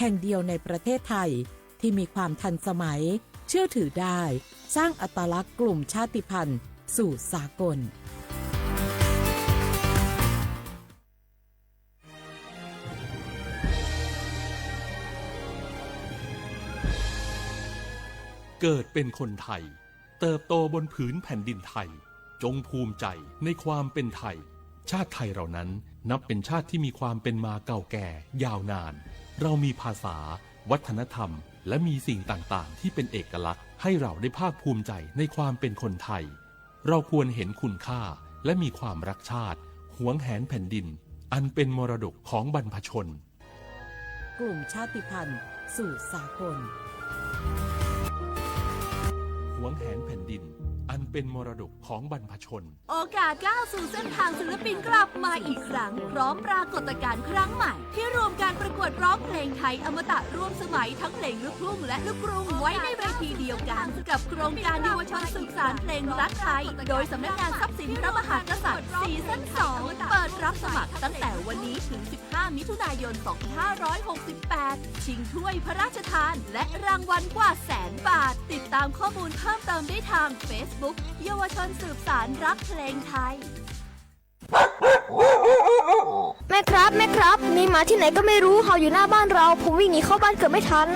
ห่งเดียวในประเทศไทยที่มีความทันสมัยเชื่อถือได้สร้างอัตลักษณ์กลุ่มชาติพันธุ์สู่สากลเกิดเป็นคนไทยเติบโตบนผืนแผ่นดินไทยจงภูมิใจในความเป็นไทยชาติไทยเรานั้นนับเป็นชาติที่มีความเป็นมาเก่าแก่ยาวนานเรามีภาษาวัฒนธรรมและมีสิ่งต่างๆที่เป็นเอกลักษณ์ให้เราได้ภาคภูมิใจในความเป็นคนไทยเราควรเห็นคุณค่าและมีความรักชาติหวงแหนแผ่นดินอันเป็นมรดกของบรรพชนกลุ่มชาติพันธุ์สู่สากลหวงแหนแผ่นดินอันเป็นมรดกของบรรพชนโอกาสก้าวสู่เส้นทางศิลปินกลับมาอีกครั้งพร้อมปรากฏการณ์ครั้งใหม่ที่รวมการประกวดร้องเพลงไทยอมตะร่วมสมัยทั้งเพลงลูกทุ่งและลูกกรุงไว้ในเวทีเดียวกันกับโครงการเยาวชนสืบสานเพลงรักไทยโดยสำนักงานทรัพย์สินพระมหากษัตริย์ซีซั่น 2 เปิดรับสมัครตั้งแต่วันนี้ถึง 15 มิถุนายน 2568 ชิงถ้วยพระราชทานและรางวัลกว่า100,000 บาทติดตามข้อมูลเพิ่มเติมได้ทาง Facebook เยาวชนสืบสานรักเพลงไทยแม่ครับมีหมาที่ไหนก็ไม่รู้เห่าอยู่หน้าบ้านเราผมวิ่งหนีเข้าบ้านเกือบไม่ทัน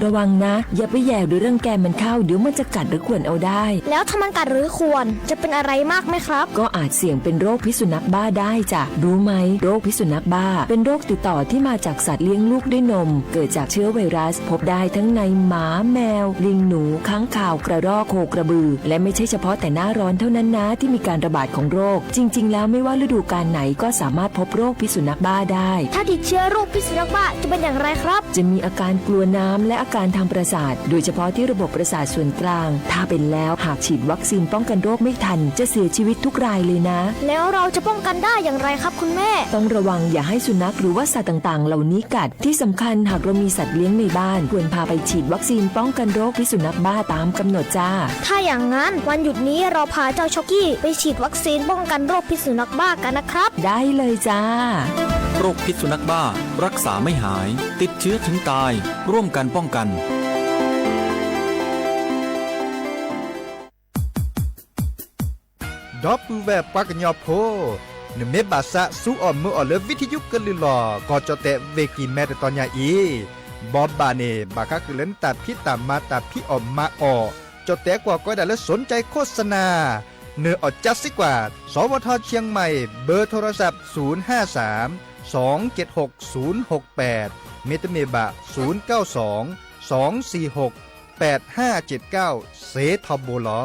ระวังนะอย่าไปแย่หรือรังแกมันเข้าเดี๋ยวมันจะกัดหรือข่วนเอาได้แล้วถ้ามันกัดหรือข่วนจะเป็นอะไรมากไหมครับก็อาจเสี่ยงเป็นโรคพิษสุนัขบ้าได้จ้ะรู้ไหมโรคพิษสุนัขบ้าเป็นโรคติดต่อที่มาจากสัตว์เลี้ยงลูกด้วยนมเกิดจากเชื้อไวรัสพบได้ทั้งในหมาแมวลิงหนูค้างคาวกระรอกโคกระบือและไม่ใช่เฉพาะแต่หน้าร้อนเท่านั้นนะที่มีการระบาดของโรคจริงๆแล้วไม่ว่าฤดูกาลไหนก็สามารถพบโรคพิษสุนัขบ้าได้ถ้าติดเชื้อโรคพิษสุนัขบ้าจะเป็นอย่างไรครับจะมีอาการกลัวน้ำและอาการทางประสาทโดยเฉพาะที่ระบบประสาทส่วนกลางถ้าเป็นแล้วหากฉีดวัคซีนป้องกันโรคไม่ทันจะเสียชีวิตทุกรายเลยนะแล้วเราจะป้องกันได้อย่างไรครับคุณแม่ต้องระวังอย่าให้สุนัขหรือว่าสัตว์ต่างๆเหล่านี้กัดที่สำคัญหากเรามีสัตว์เลี้ยงในบ้านควรพาไปฉีดวัคซีนป้องกันโรคพิษสุนัขบ้าตามกำหนดจ้าถ้าอย่างนั้นวันหยุดนี้เราพาเจ้าช็อกกี้ไปฉีดวัคซีนป้องกันโรคพิษสุนัขบ้ากันนะครับได้เลยจ้าโรคพิษสุนัขบ้ารักษาไม่หายติดเชื้อถึงตายร่วมกันป้องกันดอปูแบบปากญอโพนเมบาสะสู้อ่อมมืออ่อเลวิทยุกลือหลอก็จะแตะเวกีแม่ตอนยาอีบอบบาเนบาคักเล่นตัดพี่ตามมาตัดพี่อ่อมมาอ่อจะแตะกว่าก็ได้แล้วสนใจโฆษณาเนื้ออดจัดสิกว่าสวทเชียงใหม่เบอร์โทรศัพท์053 276 068เมตเมบะ092 246 8579เสทบลอ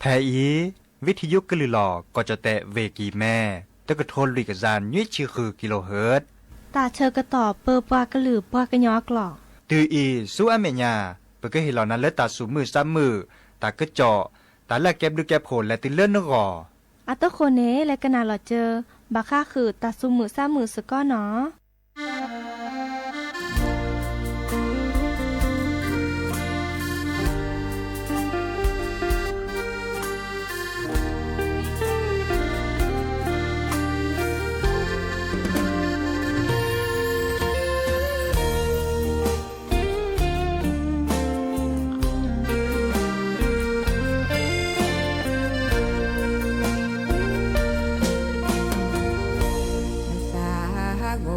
แทอีวิทยุกลือหลอก็จะแตะเวกีแม่ตะกะโทนลุยกะจานยี่ชื่อคือกิโลเฮิรตซ์ตาเชอกระต่อเปอปากระหลือปากระยอกหลอกตืออีสู้อเมญาเปก็เห็นเหล่านั้นและตาสูมือซ้ำมือตากระเจาะตาแลกแก็บดูแก็บโผลและติเลื่อนนกออัตโคเนและกะนาหลอเจอบาค่าคือตาสูมือซ้ำมือสก้อเนาะโ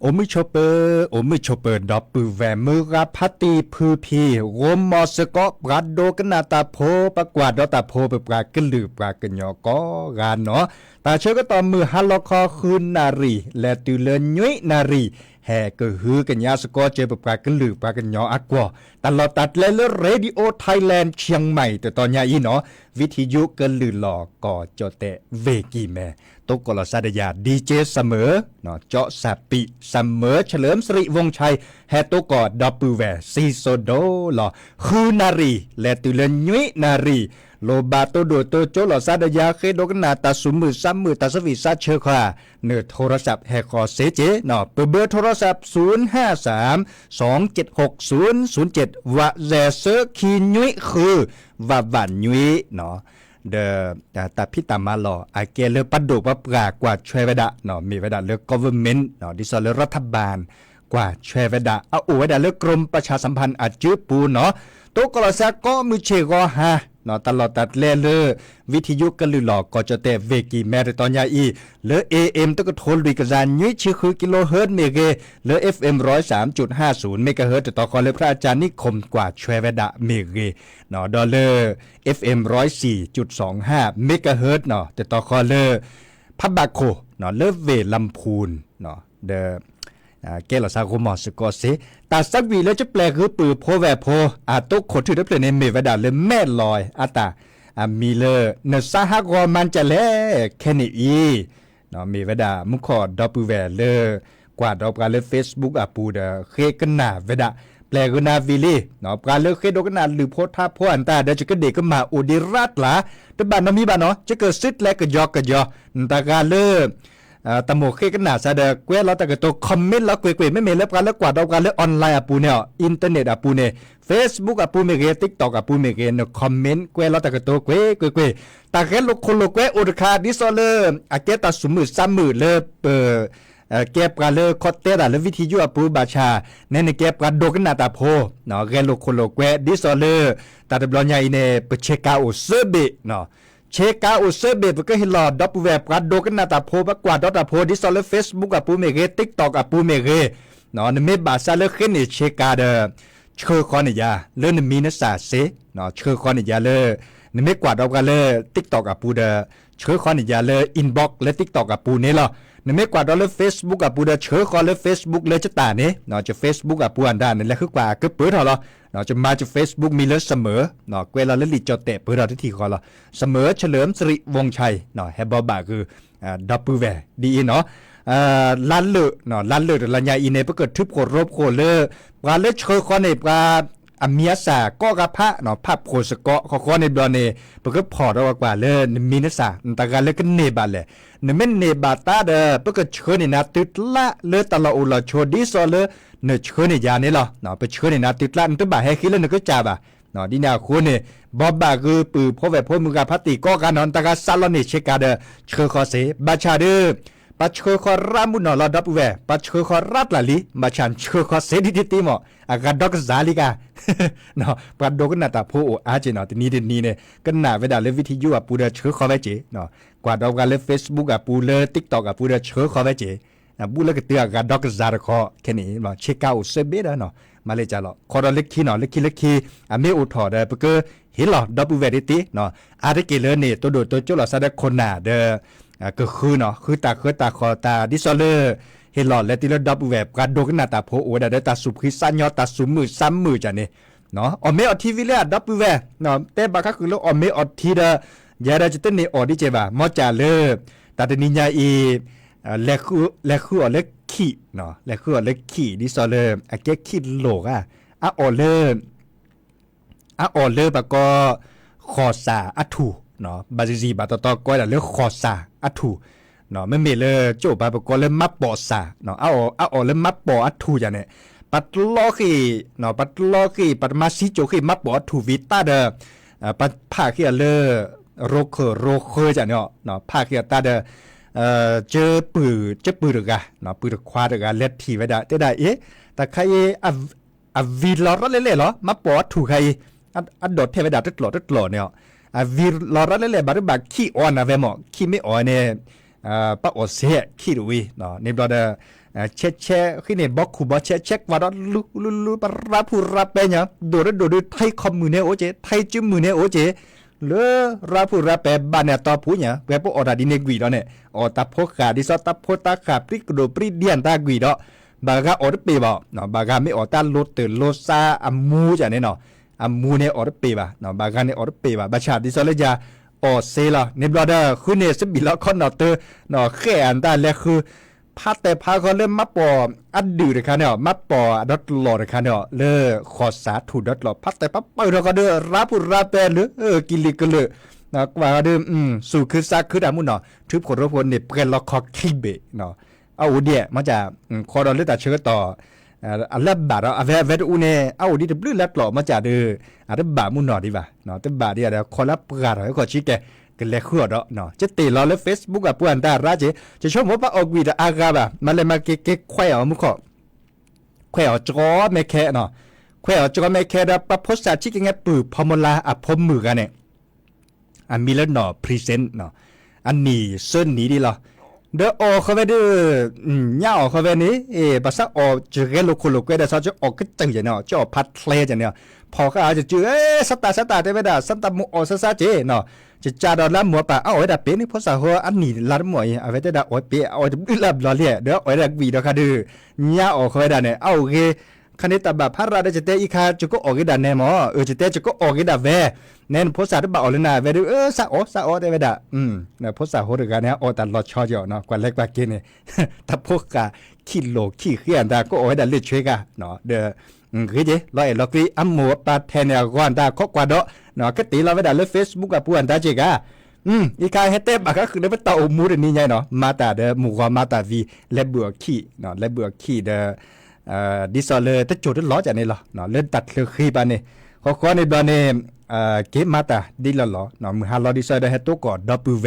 โอมิชเปอร์ดอปปือแวมือกับพัตตีพือพีโรมมอสกอปรัดโดกนาตาโพปะกวาดดอตาโพเปปรากึลือปรากญอกอกานเนาะตาเชก็ตอมมือฮัลลอคอคืนนารีและตุเลญยุยนารีแห่ก็ฮือกันยาสกอเจเปปรากึลือปรากญออักว่าตลอดตัดและเรดิโอไทยแลนด์เชียงใหม่แต่ตอนยาอีเนาะวิทยุกึลือหลอก่อจอเตเวกีแมตกกลสาดยาดีเจเสมอเนาะเจาะสับปิเสมอเฉลิมสิริวงชัยแฮตกอดับปือแวซีโซโดหลอคือนารีและตุเลญยุยนารีโลบาโตโดโตโจลอซาดยาเคดกนาตาสุมือซ้ำมือตาสวิซาเชคาเนื้อโทรศัพท์แฮคอเซเจเนาะเบอร์โทรศัพท์053276007วะแซเซอร์คียุยคือวะบันยุยเนาะเดตาพิตามาลออาเกเลปัดดูปะปรากว่าช่วยเวดาเนาะมีเวดาเลือก government เนาะดิสอลรัฐบาลกว่าช่วยเวดาเอาเวดาเลือกกรมประชาสัมพันธ์อาจื้อปูเนาะโตกลาซาก็มือเชกอฮา เนาะตลอดตัดแลเลอวิทยุกันลือหลอกก็จะแต่เวกีแมรตอนยาอีเลอ AM ตะก็โทรลุยกระจานยุ้ยชื่อคือกิโลเฮิรตซ์เมเกเลอ FM 103.50 เมกะเฮิรตซ์ต่อคอเลยพระอาจารย์นิคมกว่าแชเวดะเมเกเนาะดอลเลอร์ FM 104.25 เมกะเฮิรตซ์เนาะแต่ต่อคอเลอพับบาโคเนาะเลอเวลำพูนเนาะเดแกลซาโกมอสกอเซตาสักวีแล้วจะแปลคือปือโพแวโพตุกขดถือได้เปลี่ยนในเมวดาเลยแม่ลอยตามีเลเนสาฮากอมันจะแลแค่นี้เนาะเมวดามุขอดอปูแวเลกว่าดอกการเลย Facebook ปูเดเคกันนาเวดาแปลคือนาวิลีเนาะการเลยเคดกันนาหรือโพท่าโพอันตาเดจะก็เด็กก็มาอุดิรัตละแต่บ้านน้ำมีบ้านเนาะจะเกิดซิดและก็ยอกก็ยอตาการเลยตะโมเคกันหนาซะเดกเวลาตะกะตัวคอมเมนต์แล้วเกวยๆไม่มีแล้วกันแล้วกว่าดอกกันแล้วออนไลน์ปูเนี่ยอินเทอร์เน็ตปูเนี่ย Facebook ปูเมเก TikTok ปูเมเกเนาะคอมเมนต์เกวลาตะกะตัวเกวยตะแกลคนโลเกวอุดคาดิซอเลอะเกตาสุมือซ้ำมือเลแก็บกันเลยคอเตระและวิธียั่วปูบาชาในแก็บกันโดกันหน้าตาโพเนาะแกโลคนโลเกวดิซอเลตาตะบลอนใหญ่เนี่ยเปเชกาโอเซเบเนาะเชกาอุเซเบปก็เห็นหลอดดับเว็บกันโดกันหน้าตาโพบักกว่าดอตาโพดิสอลเฟซบุ๊กปูเมเกติ๊กต็อกปูเมเกเนาะนเมบาซาเลขึ้นเชกาเดเชื่อคอนยาเรื่องมีนัสาเซเนาะเชื่อคอนยาเลนเมกว่าดอกกันเลยติ๊กต็อกปูเดเชื่อคอนยาเลอินบ็อกและติ๊กต็อกปูนี่ล่ะนเมกว่าดอลเฟซบุ๊กปูเดเชื่อคอนเลยเฟซบุ๊กเลยจะตาเนี่ยเนาะจะเฟซบุ๊กปูอันด้านนี่แหละคือกว่าก็เปิดเท่าละเนาะจะมาจาก Facebook มีเลือดเสมอเนาะเวลาเล่นลีจอเตะเพื่อเราที่ทีคอละเสมอเฉลิมสิริวงชัยเนาะแฮบบอบาคือดับเบิลแวร์ดีเนาะลันเลือเนาะลันเลือแต่ลันยาอีเนเพื่อเกิดทึบโครบโคเลอปลาเลือดเชอคอนเนปลาอเมียสาก็กระพะเนาะภาพโคสกอคอในบลอเนเพื่อก็พอเรากว่าเลยมีนัสาตะการเลือก็เนบาเลยเนเมนเนบาตาเดเพื่อก็เชิญในนาติดละเลือตลออุลาโชดิซอเลเนื้อเชื้อในยานี่หรอเนาะไปเชื้อในนาติดลั่นตัวบ่าให้คิดแล้วนึกก็จ่าบ่ะเนาะดีน่าคุณเนี่ยบอบบ่าคือปือพอแบบพอมือกับพัตติก็การนอนตะการซาลอนนี่เชกาเดเชื้อคอเสบาชาเดปัจเชื้อคอรามุนอลอดับแวปัจเชื้อคอรัดละลิมาชันเชื้อคอเสดิติมออากาดอกซาลิกาเนาะปัดดอกนาตาโพอาเจเนาะนี่เนี่ยก็น่าเวลาเล่นวิทยุปูเดเชื้อคอไว้เจเนาะกว่าดอกการเล่น Facebook ปูเล่น TikTok ปูเดเชื้อคอไว้เจบุลก็เตือนกันดอกซาร์คอแค่นี้มาเช็คเอาเซเบดเนาะมาเลยจ้าหรอคอร์เล็กขี้เนาะเล็กขี้อเมอุทอเดเปก็เห็นหรอดับเบิลเวดิตี้เนาะอาร์เกเลอร์เนี่ยตัวโดดตัวจุลซาเดคนหนาเดก็คือเนาะคือตาคอตาดิซอเลอร์เห็นหรอและที่เราดับเบิลเวบการโดกันหน้าตาโพโอได้ตาสุบคือสัญญาตาสุมือซ้ำมือจ้ะเนี่ยเนาะอเมอทีวีเลยดับเบิลเวเนาะแต่บางครั้งคือเราอเมอทีเดยาได้จะต้องเนี่ยอดิเจบ่ามอจ่าเลอตาเดนิญาอีและคือเล็กขี้เนาะและคือเล็กขี้ดิซอเลอร์อะเก็ขี้โลกออเลอร์ปะก็คอซาอะถูเนาะบาซิบาตอก็ได้เลือกคอซาอะถูเนาะไม่มีเลยโจบาปะก็เลยมับปอซาเนาะเอาเลยมับปออะถูอย่างเนี่ยปัดลอขี้เนาะปัดลอขี้ปัดมาซิโจขี้มับปออะถูวิตาเดปัดผ้าขี้เลอโรเคจ้ะเนาะผ้าขี้ตาเดเจอปืนกะเนาะปืนควาดกะเล็ดทีไว้ได้แต่แต่ใครวีลอร์เล่ๆเหรอมาปอดถูกใครอัดดดเทไว้ได้ตลอดเนี่ยวีลอร์เล่ๆบาร์บักขี้อ่อนนะเวมอขี้ไม่อ่อนเนี่ยป้าอดเสียขี้ดุยเนาะเนี่ยบอดเช็ขี้เนี่ยบอกคูบอเช็คว่าลุปรับผู้รับไปเนี่ยโดดไทยคอมมือเนี่ยโอเจไทยจิ้มมือเนี่ยโอเจเลอรับผู้รับแบบบ้านเนี่ยต่อผู้เนี่ยแบบพวกออดาดิเนกวีดเนี่ยออตาพกขาดิซอตาพตาขาปริกโดปริเดียนตากวีดบางก็ออดเปย์บ่เนาะบางก็ไม่ออตาโลเตอร์โลซาอัมมูจ้ะเนี่ยเนาะอัมมูเนี่ยออดเปย์บ่เนาะบางก็เนี่ยออดเปย์บ่บาชาดิซอเลยจะออเซล่ะเนี่ยบลอดคือเนี่ยสบิลคอนเนาะเตอเนาะแค่อันตาแล้วคือพัดแต่พาเขาเริ่มมาปออัดดื้อเลยค่ะเนี่ยมาปอดอทหลอดค่ะเนี่ยเลอขอสาถูดอทหลอดพัดแต่ปั๊บไปเราก็เด้อรับผู้รับแปลหรือกิลิกันเลยนะกว่าเดิมสู่คือซักคือดามุนเนาะทึบขดรบกวนเนี่ยเปลี่ยนล็อกคอคิเบเนาะเอาเดียมาจากคอดอลเลตาเชื้อต่ออันเล็บบาดเอาเวทอูเน่เอาดีดับลื้อเล็บหล่อมาจากเด้ออันเล็บบามุนเนาะดีป่ะเนาะแต่บาเดียเดี๋ยวคอลับปากเราก็ชี้แกกันเลยขั้วเนาะจะตีเราเลย Facebook กับปวนตาราเจจะชมว่าออกวีดอากาบะมาเลยมาเก๊กๆควายเอามุขควายเอาจอไม่แค่เนาะควายเอาจอไม่แค่ดับปะโพสต์ชิกยังไงปือพอมลาพมมือกันเนี่ย อันมีแล้วหนอพรีเซนต์เนาะอันนี้เส้นนี้ดีหรอเด้ออเขาไปเด้อย่าอเขาไปนี้ภาษาอจะเกลูกคนลูกเวดาซาจะออกก็ตื่นเนาะจะออกพัดเพลจังเนี่ยพอเขาอาจจะจื้อสตาได้ไม่ได้สันตามุอซาซาเจเนาะจะจ่าดอลลาร์มัวป่าเอาไว้ดับเป็นนี่ภาษาหัวอันนี้ลาดมวยเอาไว้ได้โอ้ยเปียเอาจะอึลับรอเลี้ยเด้อโอ้ยดักวีดอกค่ะดื้อย่าออกเขาไปได้เนี่ยเอาเกคันนี้ตาบพระราชจะเตอีคาจะก็ออกกิดาแน่หมอจะเตจะก็ออกกิดาแวแน่นภาษาที่บ่เอาเลยนะเวดูซาโอได้เวดาเนี่ยภาษาโหดกันเนี่ยโอตัดรอชอเจาะเนาะกว่าเล็กกว่ากินเนี่ยถ้าพวกกะขี้โลขี้เขี้ยนตาก็โอ้ยดาเลือดช่วยกะเนาะเด้อคือเจร้อยล็อกลีอัมหมูปาแทนเนี่ยก่อนตาข้อกว่าดอเนาะก็ตีเราเวดาเลย Facebook กับผู้อันตาเจกะอีกายเฮเต้บะก็คือได้ไปต่อมูดนี่ไงเนาะมาตาเด้อหมู่กว่ามาตาวีและเบื่อขี้เนาะและเบื่อขี้เด้อดิซอเลยแต่โจทย์ล้อจากนี่หรอเนาะเล่นตัดเลือขี้ปานนี่ขอในตอนนี้เก็บมาตาดิละหรอเนาะมือหาลอดิซอได้ให้ตัวก่อนดับเบิลเว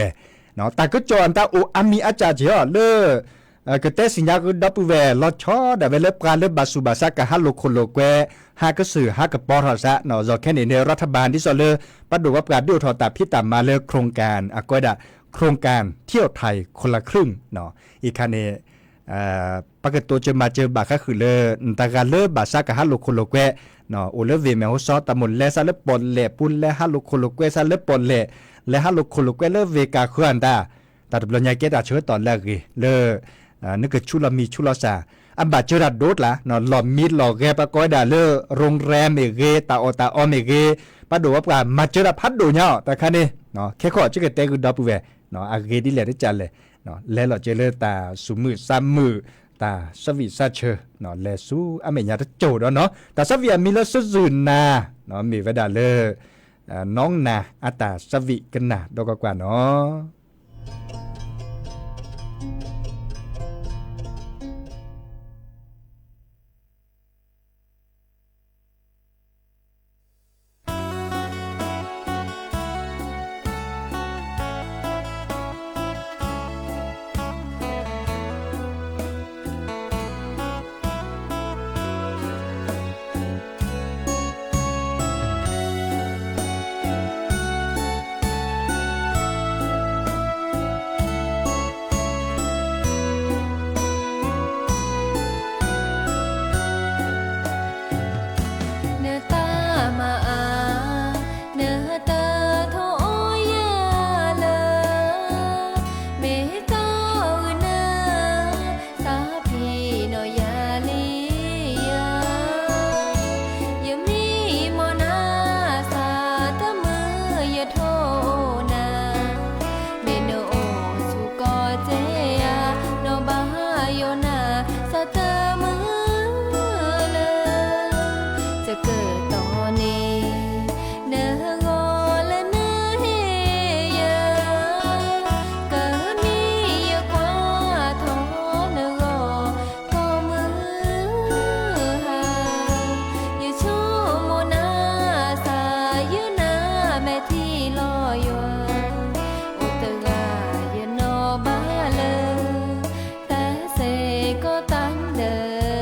เนาะแต่ก็จอนตาโออามีอาจารย์เจาะเลก็แต่สิญญาก็ดับเบิลเวลอชอได้เวลปการเลบาสุบาซากะฮัลโลโคโลแกหากะสื่อหากะปอทอซะเนาะจอแค่นี้ในรัฐบาลดิซอเลยปัดดูว่าประกาศดูทอตาพี่ตามมาเลยโครงการก็ได้โครงการเที่ยวไทยคนละครึ่งเนาะอีกคันนี้ปกติตัวจะมาเจอบาก็คือเลยตาการเลบาซากะฮัลโลโคโลแกเนาะโอเลเวแมวซอตามนและซาเลปอนและปุนและฮัลโลโคโลแกซาเลปอนและฮัลโลโคโลแกเลเวกาควอันตาแต่ปัญญาเกตาเชิดตอนแรกเลยนึกชุลมีชุลสาอันบาเจรัดโดดละเนาะหลอมมีดหลอกแกปะก้อยดาเลโรงแรมเกตาอตาออมเกปะดูว่าปามาเจรัดพัดดูเนาะแต่คันนี้เนาะแค่ขอจิกเตกุดับเวเนาะอาเกดิเลได้จันเลยเนาะแล้วเราเจเลตาสุมือซ้ำมือตาสวิซาเชเนาะแลสู้อเมญาตะโจดเนาะแต่สวิมีเลสซุนนาเนาะมีเวดาเลน้องนาอัตาสวิกันนาดอกกว่าเนาะก็ตั้งเดิ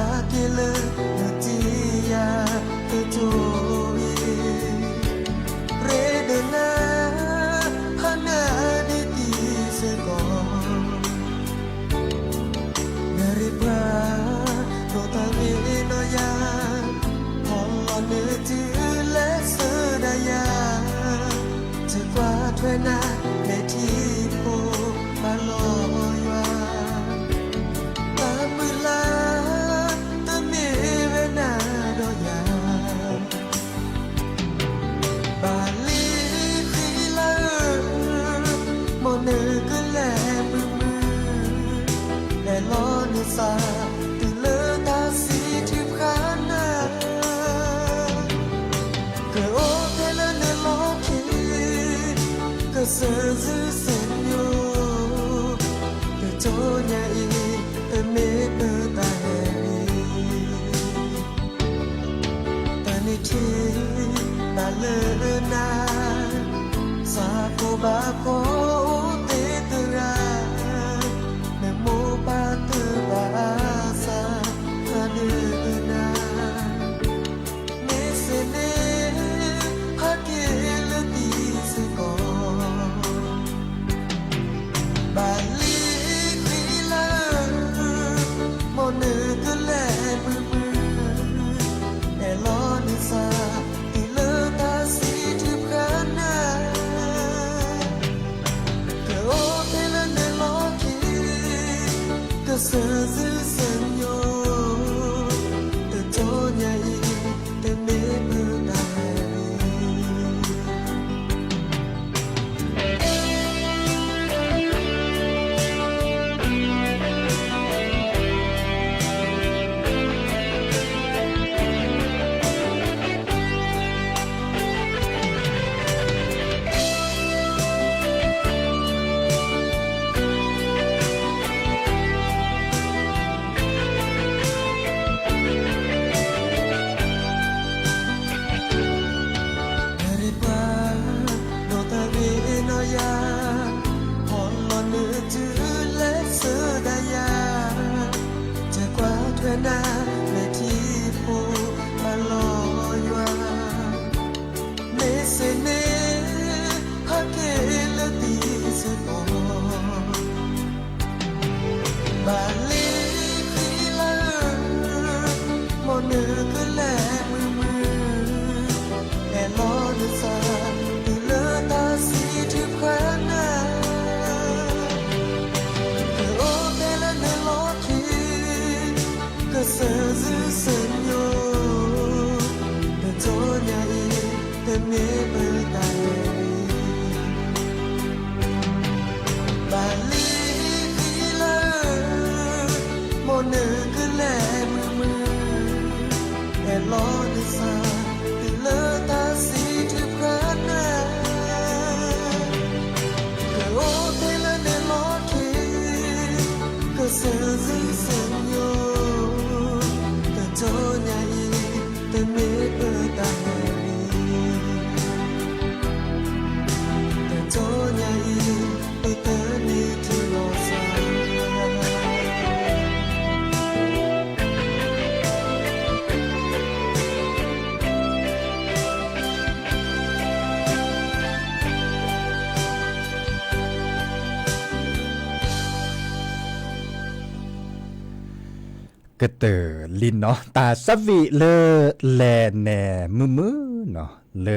Akile Tia Tutui Redena Hana Diti Segon Naribra Rotami Noya Holone Tile Sedaya Tegwa Twena Letipo Baloya Tamila Tamirena Doya Bali Khila Mone Gule Mumu Le Lone Sa Tile Ta Si Tipkhana Que Otele Ne Loki Que Sezi Senyo Que Tonya I Me Taniti Balena Sako Bako Tetera Nemo Batu Basa Kanena Nesene Hakil Tisiko Bali Krila Mone Gule Mumu Elonisa Ilata Sitipkana Que Otela Neloki Que Sezi Senyo Que Tonya I Que Nebudai Bali Khila Mone Gule Mumu Elonisa Ilata Sitipkana Que Otela Neloki Que Sezi Senyo Que Tonya I Que Nebudai Bali Khila Mone Gule Mumu Elonisa Ilata Sitipkana Que Otela Neloki Que Sezi Senyo Que Tonya I Que Nebudai Que Tonya I Eternity Rosaกระเตอลินเนาะตาสวิเลแลแนมือเนาะเล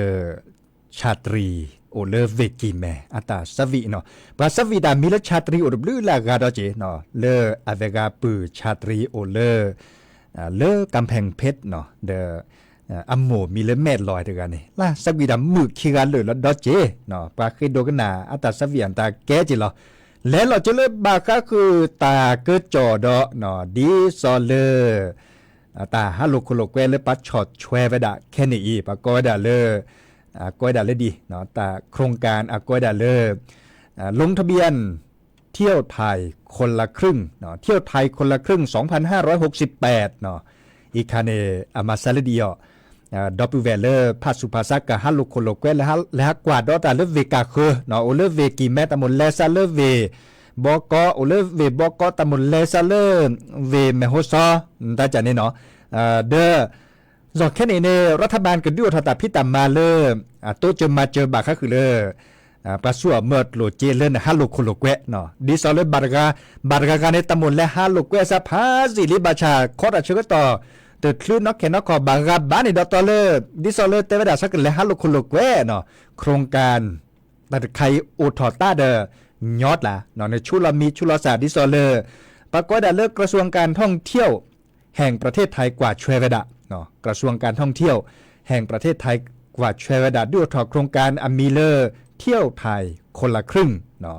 ชาตรีโอเลเวกิแมอาตาสวิเนาะปาสวิดามิลชาตรีโอดบลือลากาดอเจเนาะเลอเวกาปือชาตรีโอเลกำแพงเพชรเนาะเดอัมโมมีเลแม่ลอยเดกันนี่ล่ะสวิดามือคีกันเลยแล้วดอเจเนาะปาเคยโดกันนาอาตาสวิอันตาแกจิเหรอแล้วเราจะเลิกบาก็คือตาเกิดจอดอเนาะดีซอเลตาฮัลโลโคโลเกเลปัดช็อตแชวไปดะแค่นี้อีปะก็ได้เลยก็ได้เลยดีเนาะตาโครงการก็ได้เลยลงทะเบียนเที่ยวไทยคนละครึ่งเนาะเที่ยวไทยคนละครึ่ง2568เนาะอีคาเนอามาซาลเดียดอปเวเลภาสุภาษากะฮัลโลโคโลเกและกว่าดอตาเลเวกาเคเนาะโอเลเวกิแมตามนแลซาเลเว บอกโอเลเวบอกตะมุลเลซาเลเวเมโฮซอตาจานี่เนาะเดอจอกแค่นี้เนี่ยรัฐบาลก็ดูทอตาพิตามาเลยโตจะมาเจอบาค่ะคือเลยปะสัวเมื่อโลเจเลนฮัลโลโคโลเกะเนาะดิซอเลบาร์กาในตะมุลและฮัลโลเกะซะพาสิลิบาชาคอดเชกต่อแต่คลื่นนกแค่นกขอบาร์บานี่ดอตอเลดิซอเลเตวดาสักและฮัลโลโคโลเกะเนาะโครงการแต่ใครอุทอต้าเดอยอดล่ะเนาะในชุลมีชุลศาสตร์ดิซอเลปรากฏได้เลิกกระทรวงการท่องเที่ยวแห่งประเทศไทยกว่าช่วยเวดาเนาะกระทรวงการท่องเที่ยวแห่งประเทศไทยกว่าช่วยเวดาด้วยถอดโครงการอมีเลอร์เที่ยวไทยคนละครึ่งเนาะ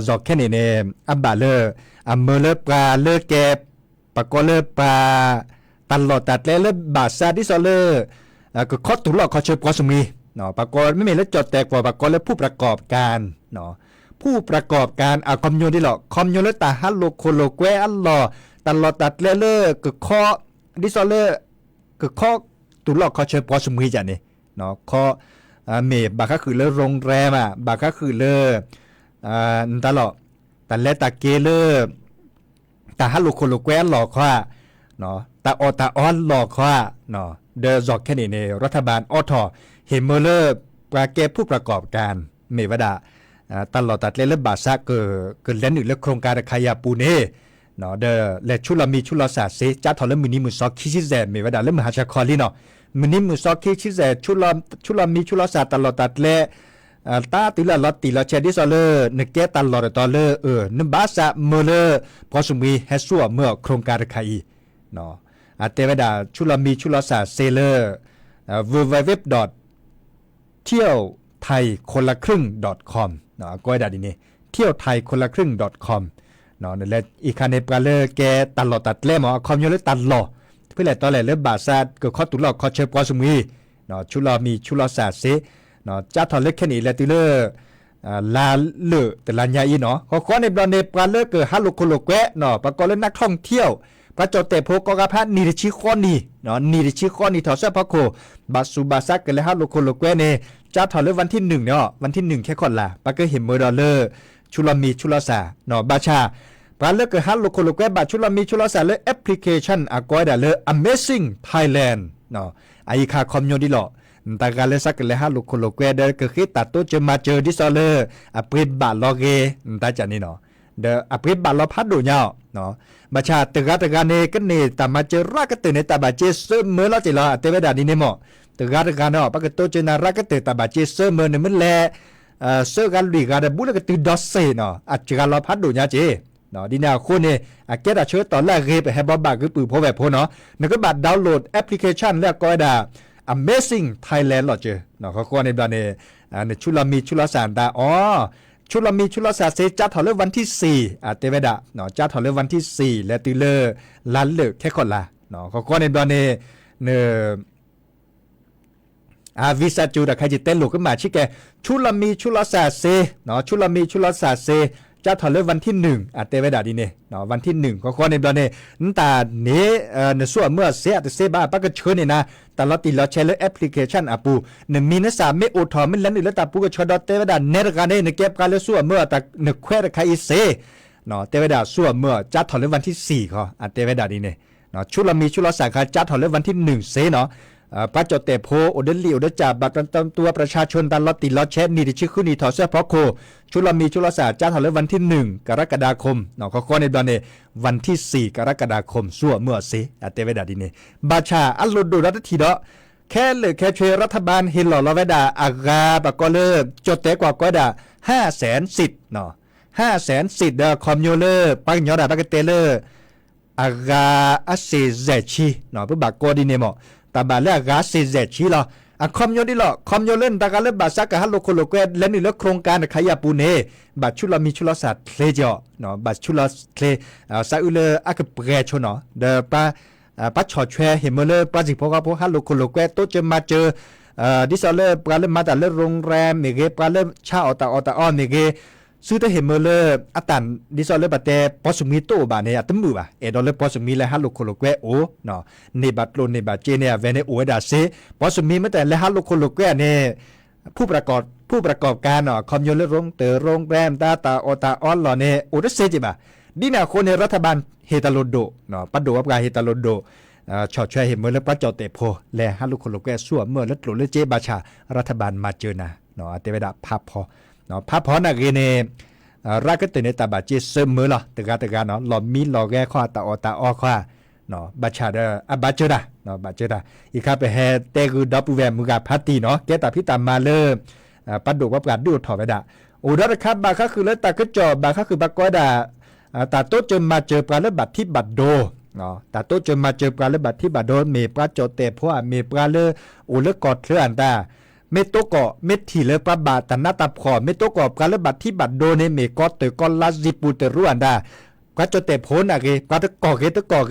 จอกแค่นี้เนี่ยอับบาเลอร์อัมเมเลอร์ปลาเลอร์แกปะกอเลอร์ปลาตลอดตัดเลอร์บาซาดิซอเลอร์ก็ข้อตุลอข้อเชิญปอสมีเนาะปะกอไม่มีแล้วจดแตกว่าปะกอเลอร์ผู้ประกอบการเนาะผู้ประกอบการคอมโยดิหรอคอมโยเลอร์ตาฮัลโลโคโลเกอัลลอตลอดตัดเลอร์ก็ข้อดิซอเลอร์ก็ข้อตุลอข้อเชิญปอสมีจ้ะนี่เนาะข้อเมบาก็คือเลอโรงแรมบาก็คือเลอตลอดแต่เลตาเกเลอตาฮัลโลโคโลเกอัลลอข้อเนาะตาออนหลอกว่าเนาะเดอจอกแค่นี้ในรัฐบาลอทอเฮมเมอร์เลอร์ปราเกผู้ประกอบการเมวดาตลอดตัดเลบาซาเกิดเล่นอยู่เรื่องโครงการขายาปูเน่เนาะเดอและชุลมีชุลศาสตร์เซจัดทอลมือนี้มือซอกคิชิเซเมวดาเล่มหาชาคอลีเนาะมือนี้มือซอกคิชิเซชุลมีชุลศาสตร์ตลอดตัดเลตาติละลอติละเชดิซอเลอร์นเกตตลอดตอเลอนึบาซาเมเลอร์พอสมีเฮซัวเมื่อโครงการขายเนาะเทวดาชุลมีชุลศาสตร์เซเลอร์www. เที่ยวไทยคนละครึ่ง .com เนาะก้อยดาดินี่เที่ยวไทยคนละครึ่ง .com เนาะนั่นแหละอีกคันในปลาเลอแกตลอดตัดเล่มคอมโยเลตัดหล่อเพื่อแหละตอนแหละเริ่มบาซาดก็ข้อตุลอข้อเชิญปอสมีเนาะชุลมีชุลศาสตร์เซเนาะจ้าทอเล็กแค่นี้แหละติเลอลาเลอแต่ลานยาอีเนาะข้อในปลาเลอเกิดฮัลโลโคโลเกะเนาะปรากฏเล่นนักท่องเที่ยวประจดเตโพกกพัดนิริชิคอนีเนาะนิริชิคอนีถอดเสื้อพระโคบาสุบาซักกันเลยฮัลโลโคโลเกเนจ้าถอดเลยวันที่1เนาะวันที่1แค่คนละปะก็เห็นเมอร์ดอลเลอร์ชุลมีชุลสาเนาะบาชาปลาเลิกเกิดฮัลโลโคโลเกบาชุลมีชุลสาเลยแอปพลิเคชันอากอยดาเลอร์ Amazing Thailand เนาะไอคาคอมโยดิหล่อแต่การเล่นสักเลยฮัลโลโคโลเกเดอร์ก็คือตัดตัวจะมาเจอดิซอเลอร์อัปริบบาลอเกแต่จากนี้เนาะเดออัปริบบาลอพัดดูเนาะเนาะบัชาตกาเนกันเนตามาเจอรักเตเนตาบาเจเซเมื่อเราจะรอเตเวดาดิเนโมตกาเนาะปะกโตเจนารักเตตาบาเจเซเมื่อเนมันแลเซกันลีกาเดบุลกติดอสเซเนาะอัจฉริยะพัดดูเนาะเจเนาะดินาคนเนี่ยเกตาเชิดตอนแรกเรไปให้บาคือปือพอแบบพอเนาะนึกว่าดาวน์โหลดแอปพลิเคชันแล้วก็ได้ Amazing Thailand หรอเจเนาะเขาก็ในบ้านเนี่ยชุลมีชุลสานตาชุลมีชุลศาสตร์เซจัดถอดเลือวันที่4เตเวดาเนาะจัดถอดเลือวันที่4และติเลอร์ลันเลือกแค่คนละเนาะเขาก็ในบ้านเนี่ยวิสาจูดใครจะเต้นลูกขึ้นมาชิแกชุลมีชุลศาสตร์เซเนาะชุลมีชุลศาสตร์เซจัดถอดเลือวันที่1เตเวดาดีเนี่ยเนาะวันที่1เขาก็ในบ้านเนี่ยนั่นตาเนี่ยในส่วนเมื่อเสียแต่เซบ้าปะก็เชิญเนี่ยนะตลอดติเราใช้เลยแอปพลิเคชันอาปูเนี่ยมีนักสามไม่อดทอไม่เล่นหรือแล้วตาปูก็ชดเตวดาเนรกันเนี่ยเก็บการเลือกส่วนเมื่อแต่เนี่ยแควร์ใครเซเนาะเตวดาส่วนเมื่อจัดถอดเลือวันที่4เขาเตวดาดีเนี่ยเนาะชุลมีชุลศาสตร์จัดถอดเลือวันที่1เซเนาะปัจจุเตโพโอเดลิโอเดจ่าบัตรประจำตัวประชาชนตลอดติลอดแชทนี่ดิชื่อคุณนี่ถอดเสื้อเพราะโคชุลมีชุลศาสตร์จัดถอดเลือวันที่1กรกฎาคมเนาะเขาในบ้านเนี่ยวันที่4กรกฎาคมส่วนเมื่อเซเตวดาดีเนี่ยบาชาอัลลุดูรัตทีเนาะแค่เลยแค่ช่วยรัฐบาลเฮลล์ลอเวดาอากาปก็เลิกจดแต่กว่าก็ได้500,000 สิทธิ์เนาะ500,000 สิทธิ์เดอคอมโยเลอร์ปังยอดาปักเตเลอร์อากาอัสเซเซชีเนาะเพื่อบักโกดิเนโมตาบาเลอากาเซเซชีละคอมโยดิละคอมโยเล่นตากาเลบาซักกะฮัลโลโคโลเกตและนี่เลือกโครงการขยะปูเนบัตชุลมีชุลศาสตร์เคลจอเนาะบัตชุลเคลซาอุเลอักเปรชเนาะเดอปาปัจฉอแชร์เห็นเมื่อเลยปราจิพกพฮัลโลโคโลเกตโตจะมาเจอดิซอเลปลาเล่มาแต่เล่โรงแรมเมเกปลาเล่ชาอตาเมเกซื้อแต่เห็นเมื่อเลยอัตันดิซอเลปแต่พอสมีโตบาเนี่ยตั้มมือบ่ะดอลเลพอสมีเลยฮัลโลโคโลเกตโอเนาะในบัตโลในบัตเจเนี่ยเวเนโอเอดาเซพอสมีเมื่อแต่เลยฮัลโลโคโลเกตเนี่ย ผู้ประกอบการเนาะคอมโยนและโรงแรมตาออตาออนหล่อเนี่ยโอ้ได้เสียจิบ่ะดีน่ะคนในรัฐบาลเฮตาโลโดเนาะปัดดูว่าการเฮตาโลโดชอช่วยเห็นเมื่อแล้วปัจจอเตโพแลฮัลลุคนลูกแกสั่วเมื่อแล้วตรุเลเจบาชารัฐบาลมาเจอนะเนาะเตเวดาภาพพอเนาะภาพพอนักเรียนรักก็ตื่นในตาบาเจเสมอหรอตะการเนาะหลอมีหลอแกข้อตาออตาออข้อเนาะบาชาเดบาเจอดาเนาะบาเจอดาอีกครับไปแฮเตกูดับแวมมุกาพัตตีเนาะแกตาพิตามมาเลยปัดดูว่าประกาศดูถอดไปดาโอ้ดักครับบาค่าคือแล้วตาก็จอบาค่าคือบากอดาตาโตจนมาเจอปลาและบัตรที่บัตรโดเนาะตาโตจนมาเจอปลาและบัตรที่บัตรโดเมปลาโจเตเพราะเมปลาเลโอเลกอดเทืออันตาเมโตเกาะเมทีเลปลาบาตนาตาพอเมโตเกาะปลาและบัตรที่บัตรโดเนเมกอดเตกอลาซิปูเตรุอันดาปลาโจเตโพนะเกปลาตะกอเ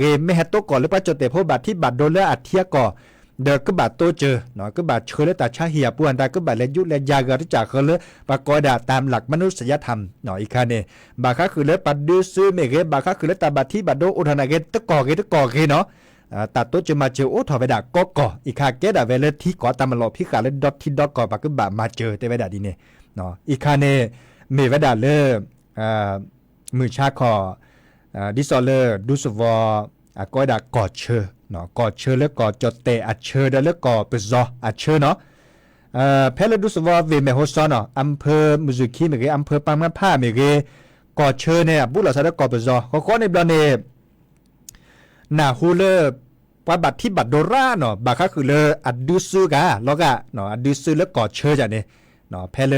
กเมฮโตเกาะและปลาโจเตโพบัตรที่บัตรโดเลอัดเทียเกาะเด็กก็บาดโตเจอเนาะก็บาดเชลตาชาเฮียปวนตาก็บาดเลยุเลยากระจากเขาเลยปากอดาตามหลักมนุษยธรรมเนาะอีกคันเนี่ยบาค่าคือเลปัดดูซื้อเมเกบาค่าคือเลตาบาที่บาดโดอุทนาเกตะกอเกเนาะตัดโตจะมาเจอโอถอไปดากกออีกคาเกดาเวเลที่ก่อตามมาหลอกพิขาเลดอทที่ดอกก่อปากก็บามาเจอเตเวดาดีเนี่ยเนาะอีกคันเนี่ยเมเวดาเลมือชาคอดิซอเลดูสวอกอดากอเชอเนาะกอเชอแล้วกอจดเตอัเชอแล้วกอเปซออัเชอเนาะเพลดูสวอเวเมโฮซอนเนาะอำเภอมุซุคิเมเกอำเภอปังมะผ้าเมเกกอเชอเนี่ยบุหรี่สารกอเปซอเขาในบลเนนาฮูเลปะบัตที่บัตโดราเนาะบาค่าคือเลอัดดูซูกะแล้วก็เนาะอัดดูซูแล้วกอเชอจ้ะเนี่ยเนาะเพล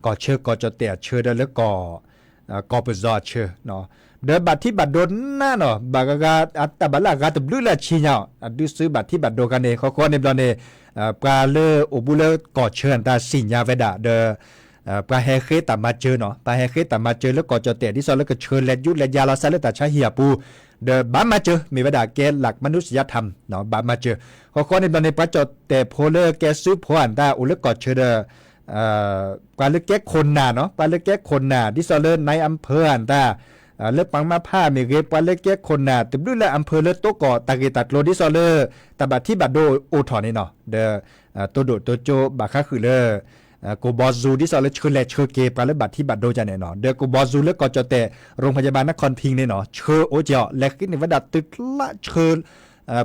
กอเชอกอจดเตอัเชอแล้วกอเปซอเชอเนาะเดินบัตรที่บัตรโดนหน้าเนาะบางกาอัตบัลลากาตบลุละชิญาดูซื้อบัตรที่บัตรโดกันเองเขาในบลเนปลาเลอบุเลกอเชิญตาสิญญาเวดาเดปลาเฮเคตามาเจอเนาะปลาเฮเคตามาเจอแล้วกอจเตที่ซอแล้วก็เชิญและยุและยาลาซาเลตาชาเฮียปูเดบามาเจอมีเวดาแกหลักมนุษยธรรมเนาะบามาเจอเขาในบลเนปลาจเตโพเลแกซื้อพอันตาอุเลกอเชิญปลาเลแกคนนาเนาะปลาเลแกคนนาที่ซอเลในอำเภออันตาเลือปังมาผ้ามีเกปเล็กแก่คนน่ะตึบด้วยละอำเภอเลือโตก่อตะเกตัดโลดิซอเลอร์ตะบัดที่บัดโดโอถอนนี่เนาะเดตัวโดตัวโจบาค่าคือเลอกูบอซูดิซอเลเชเลเชเกปลาเลบัดที่บัดโดจะเนี่ยเนาะเดกูบอซูเลก่อจอแต่โรงพยาบาลนครพิงค์เนี่ยเนาะเชโอเจาะและกินในวัดตึกละเช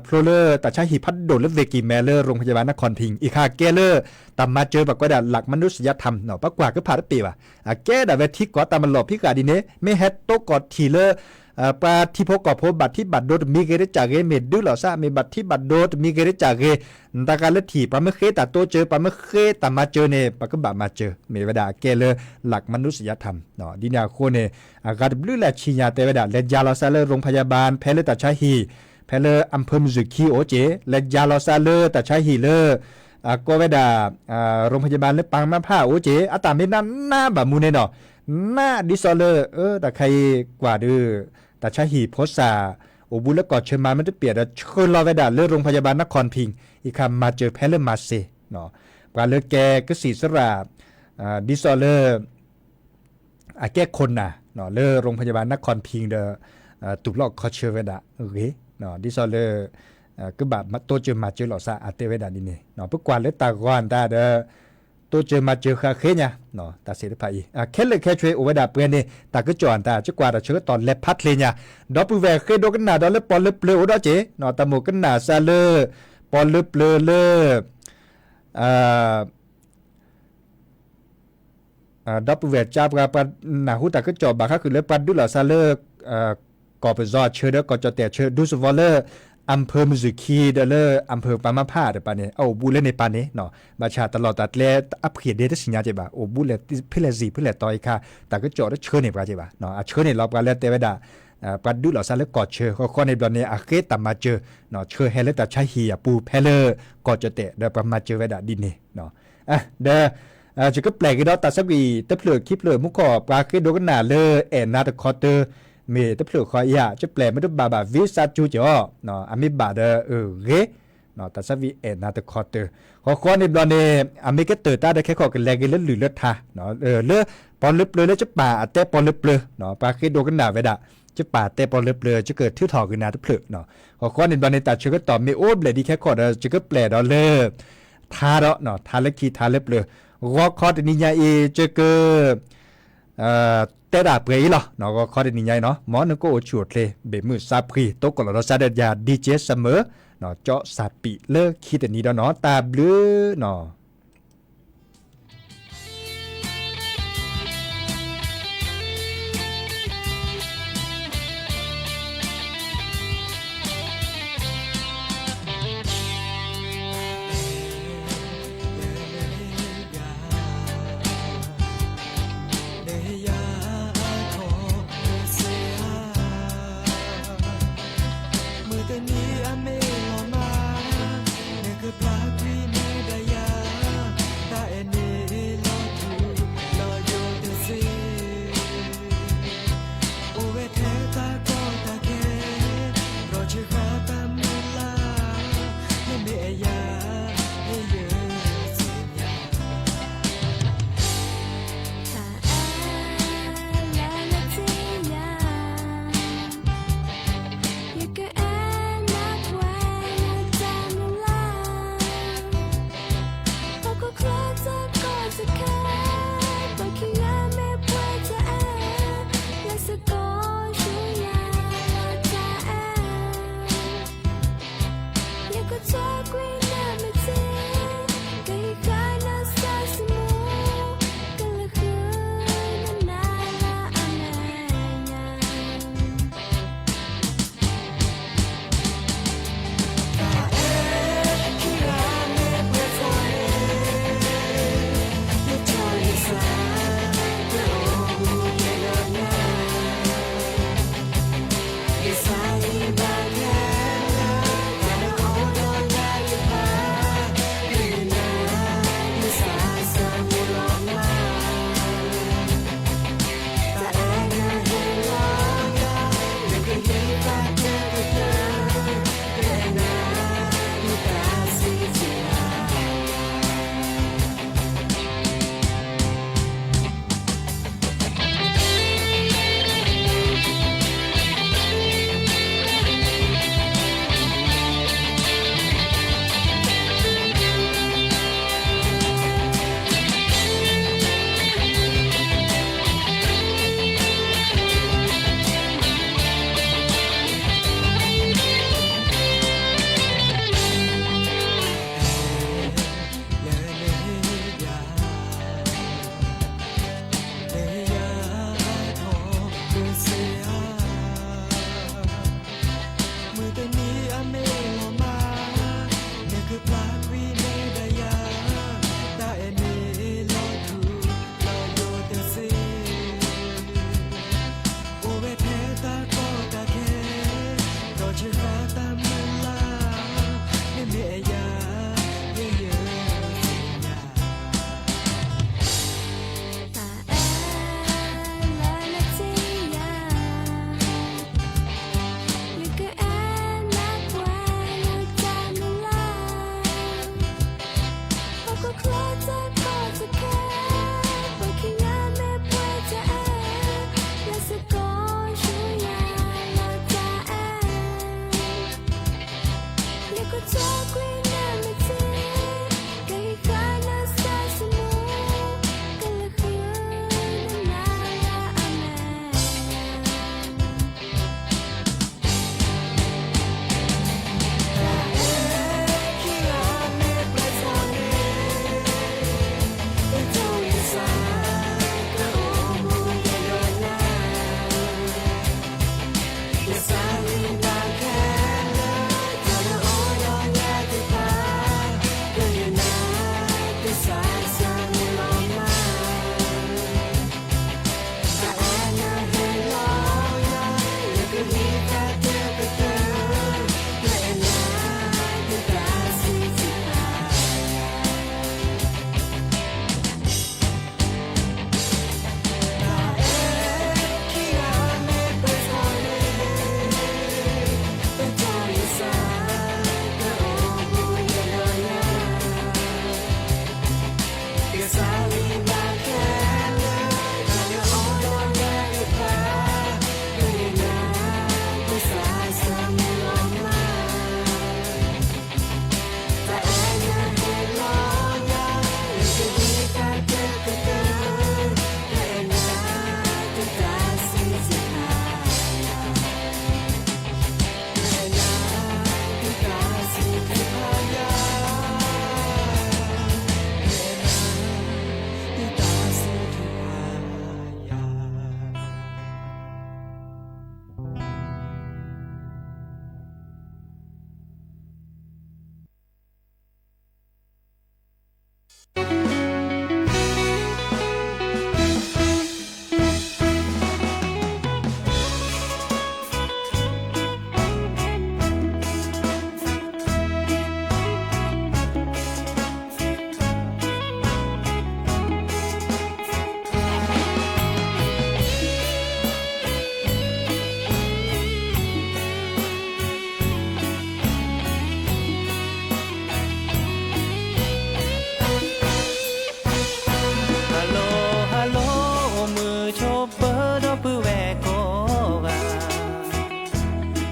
โพลเลอร์แต่ใช้หิพัดโดและเวกิแมเลอร์โรงพยาบาลนครพิงค์อีกค่ะแกเลอร์ตามมาเจอแบบก็ได้หลักมนุษยธรรมเนาะปะกว่าก็ผ่านปีว่ะแกได้เวทีก่อตามมันหลอกพิกาดีเน่ไม่เฮ็ดโตกอดทีเลอร์ปลาที่พกกอดพบบัตรที่บัตรโดดมีเกเรจากเกเมดดูหล่อซะมีบัตรที่บัตรโดดมีเกเรจากเกตาการเลถีปะเมื่อเคตาโตเจอปะเมื่อเคตามาเจอเน่ปะก็บามาเจอเมวดาแกเลอหลักมนุษยธรรมเนาะดินาโคเน่อากาศบลูและชิญาเตวดาและยาลอซาเลโรงพยาบาลแพเลตาชาฮีแพเลอำเภอมุซุคิโอเจและยาลอซาเลตาชาฮีเลก็เวดาโรงพยาบาลและปังมาผ้าโอเจอาตาเมนันหน้าบะมูเนเนาะหน้าดิซอเลแต่ใครกว่าดื้อแต่ชาหีโพสาโอบุแล้วกอดเชิญมามันจะเปลี่ยนเชิญรอเวดาเลือโรงพยาบาลนครพิงค์อีกคำมาเจอแพเลมาเซเนาะกว่าเลือแกก็สีสระดิซอเลแก้คนน่ะเนาะเลือโรงพยาบาลนครพิงค์เดตุกลอกคอเชเวดาโอเคเนาะดิซอเลก็แบบมาโตเจอมาเจอหล่อซาอาเตเวดานี่เนี่ยเนาะเพื่อกว่าเลือตากวนตาเดโตเจอมาเจอคาเคเนี่ยเนาะตาเสด็จไปแค่เลยแค่ช่วยโอเวดาเปื่อนนี่ตาก็จอนตาจะกว่าเราเชื่อตอนเล็บพัดเลยเนี่ยดอปูแวกเคยโดกันหนาดอลเล็บปอนเล็บเปลือยโอดอเจเนาะตาหมูกันหนาซาเลปอนเล็บเปลือยดอปูแวกจับกับหนาหูตาก็จอบาค่าคือเล็บปัดดูหล่อซาเลก่อไปจอดเชื่อเด้อก่อจอแต่เชื่อดูสวอลเลอร์อำเภอมุซุคิเดเลอร์อำเภอปามาผ้าเดปาเนี่ยเอาบูเลในปาเนี่ยเนาะบาชาตลอดตัดเลอัพเขียดเดทสิญญาเจ็บโอบูเลเพื่อเพื่อต่อยค่ะแต่ก็จอดเชื่อในปาเจ็บเนาะเชื่อในรอบกันแล้วเตวดาปัดดูหล่อซาเลกอดเชื่อข้อในบอลเนี่ยอาเกตมาเจอเนาะเชื่อเฮเลแต่ใช้เหียปูเพลเลอร์กอดจะเตะเดปามาเจอเวดาดินเนี่ยเนาะเดจะก็แปลกดอตัดสักวีตะเพลือคลิปเลยมุกกอปลาเกโดกันหนาเลอแอนนาตคอเตอร์เมตะเพลือคอยยาจะแปลไม่ต้องบาวิซาจูจ่อเนาะอามิบาเดเกเนาะตัดสักวีแอนนาตคอเตอร์ข้อในบอลเนี่ยอเมริกาเตอร์ตาได้แค่ขอกันแรงกันเลือดหรือเลือดทาเนาะเลือดปอนเลือดเปลือยแล้วจะป่าแต่ปอนเลือดเปลือยเนาะปลาเกโดกันหนาเวดาจะป่าแต่ปอนเลือดเปลือยจะเกิดทื่อถอกันนาตะเพลือเนาะข้อในบอลเนี่ยตัดเชื่อก็ตอบไม่โอ้เลยดีแค่ขอจะก็แปลดอลเลอร์ทาเนาะทาเล็กขีทาเล็บเปลือย ก็คอดนี่ใหญ่เจอเกแต่ดาเปรย์หรอเนาะก็คอดนี่ใหญ่เนาะหมอนึกก็ชวดเลยเบมือซาพรีตกกลอซาเดยาดีเจเสมอเนาะเจาะสาปีเลิกคิดอันนี้เนาะตาบลือเนาะ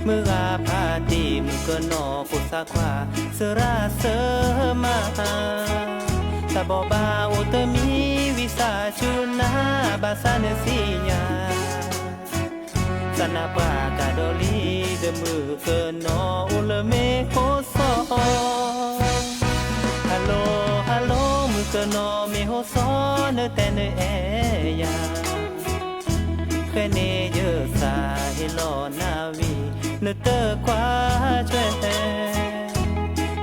มืออาพาตีมือก็นอกุสากว่าเสราเสมาตาบอบาโอเตมีวิสาชุนาบาสานสิญาสนาปากาดอลีเดมือก็นออุลเมโคซอฮัลโหลฮัลโหลมือก็นอเมโฮซอเนแต่เนเอยาแค่เนเยอะสาเฮลอนาวีเนเตอควาช่วย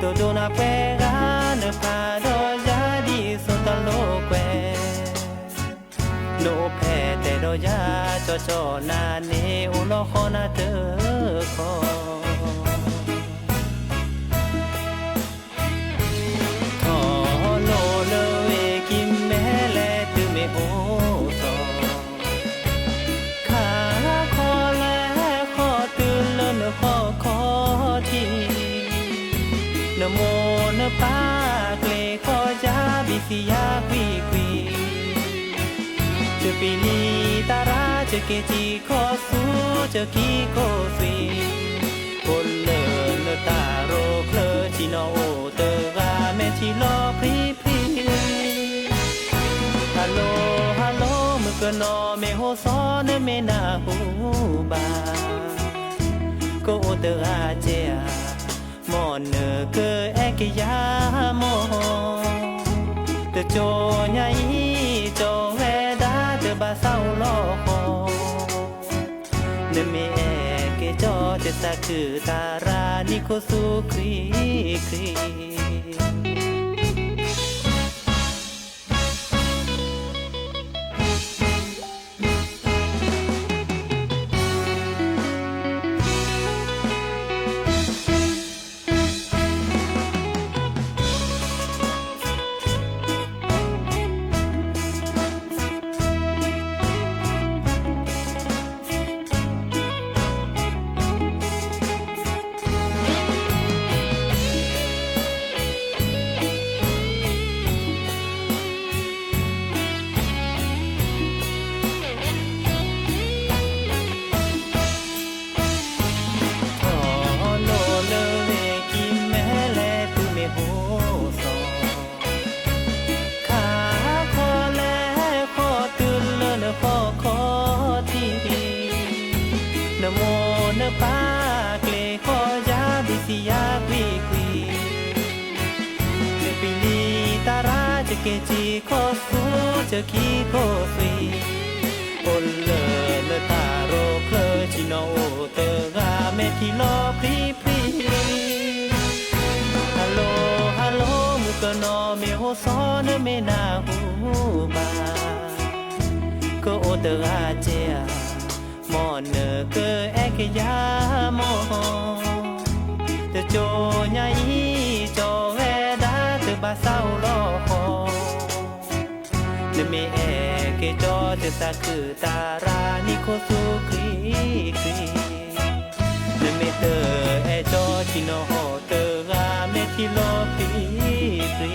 ตัวโดนาเปกาเนพาดอยาดีสุตโลเกโลแพ้แต่ดอยาจอนาเนอุโลคอนาเตอคอทอโลเลเวกิมแม่แลตุเมโอทอขาคอแลคอตืนเลนคอคอทีนโมนปาเกลคอยาบิสิยาควีควีจะปีนีตาราจะเกจีขอสู้จะกีโคสวีคนเลินตาโรเคลชิโนโอเตกาเมชิโลพรีพรีฮัลโหลฮัลโหลมือก็นอเมโฮซอเนเมนาฮูบาโกโอเตอาเจียมอนเนเกเอกยามอเตโจญาอีโจเฮดาเตบาเศร้าลอคอเนเมเอกจอเตสะคือตารานิโคสุครีครีเกจีโคสูจะกีโคสวีโอเลเลตาโรเคลชิโนโอเตกาเมทิโลพรีพรีฮัลโหลฮัลโหลมือก็นอเมโฮซอเนเมนาฮูบาโกโอเตอาเจียมอนเนเกเอกยามอเตโจญาอีโจเฮดาเตบาเศร้าลอคอเนเมเอเกจอเตสะคือตารานิโคสุครีครีเนเมเตอเอจอชิโนโฮเตกาเมทิโลพรีพรี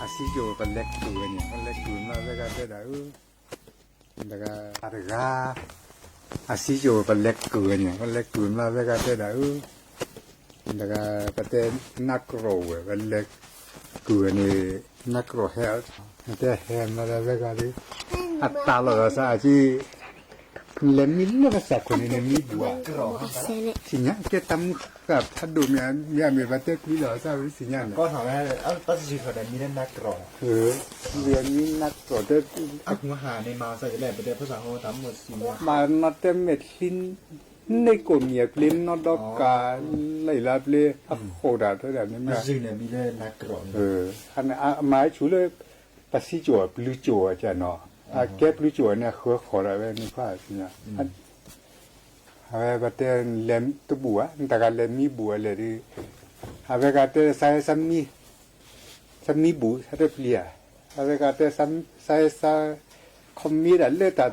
อาซิโยเป็นเล็กตัวเนี่ยมันเล็กตัวมาเวกาเตดาแล้วก็อะไรก็อาซิโยเป็นเล็กตัวเนี่ยมันเล็กตัวมาเวกาเตดาแล้วก็ประเทศนักโรว์เป็นเล็กตัวนี่นักโรว์เฮลแต่เฮลมาเวกาดิอัตตาเราซะที่เลมินก็สักคนนี้มีบัวสิญญาแกทำกับถ้าดูมีประเทศนี้เหรอทราบสิญญาก็ทำให้ตั้งชื่อเขาได้มีนักกรอเรียนมีนักกรอได้อักมหาในมาใส่แหล่ประเทศภาษาเขาทำหมดสิมานัดเต็มเม็ดลินในกลุ่มเนี่ยเพลนนอดอกกาไหลลาเพลโคดาเท่านั้นเนี่ยจริงเนี่ยมีได้นักกรออันหมายชูเลยภาษีจั่วปลือจั่วจะเนาะแก้ปลือจั่วเนี่ยเขาขออะไรนี่ฟ้าสินะเอาไว้ประเทศเล่มตัวบัวแต่การเล่มมีบัวเลยที่ avegate sai sammi bu sare plia avegate sai sa commira le ta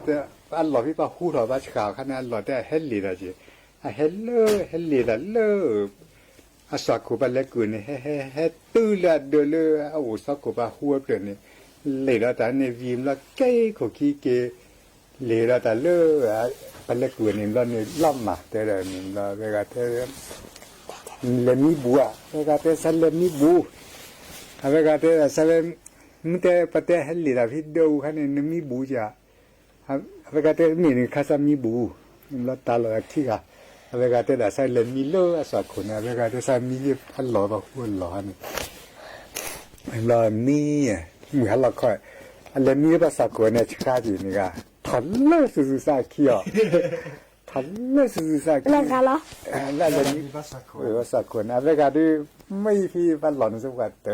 Allah vi pa hu ro ba chka khana Allah te helli da ji a helli da le a sa ko ba le ku ne he tu la de le a o sa ko ba hu pe ne le da ta ne vim la ke ko ki ke le da ta le ba le ku ne la ne lam ma te da ne la avegate le mi bua avegate sa le mi bu avegate sa le mute pate helli da video khane ne mi bu ja avegate mi ne khasa mi bu la ta la kiga avegate da sai le mi lo asa khona avegate sa mi ye allo ba hu lo han la mi mi hala kho le mi ba sa ko ne chka ji ni ga thalla su sa kiyo thalla su sa kiyo 那啥了？ la mi ba sa ko na avegate mai fi ba lo no so ga te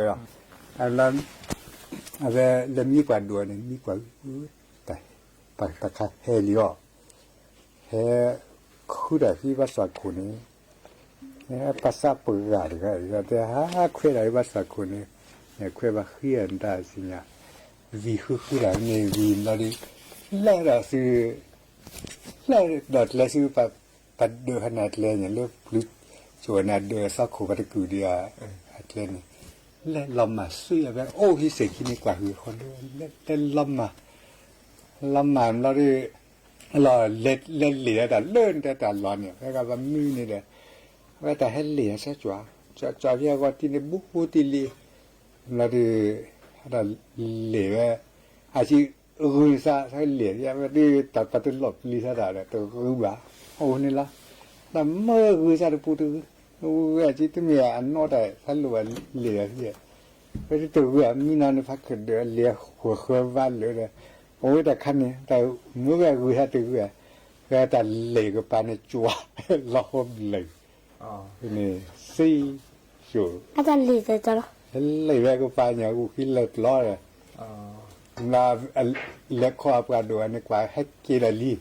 ala ave le mi qua due ne mi qua dai pa ka he lio he khuda fi ba sa ko ne he pa sa pu ga ga te ha khwe dai ba sa ko ne ne khwe ba khien da sinya vi khu da ne vi la di la da su la dot la su pa de hanat le ne le plus chona de sa ko ba ku dia atle ne le lama suya be o hi se kini kwa hu khon le lama la ri la le da len da la ne ga ba mi ne de ga ta he le sa chwa ya ga ti ne bu hu ti li la ri da le be a chi ru sa le ya ba di ta pa tu lo li sa da to ru ba o ne la da mơ ru sa pu tu ue chỉ tụi mình ăn nó đấy phải luôn lìa gì cái tụi ue mình ăn phải cái đó lìa hồ khơi van nữa đấy ôi ta khăn này ta mới về ue ha tụi ue cái ta lìa cái bàn này chua lo hôm lìa cái này xí chua 他在里在这了。 lìa cái bàn nhà của khi lợt lo rồi là lìa khoa qua đồ anh qua hết kia là li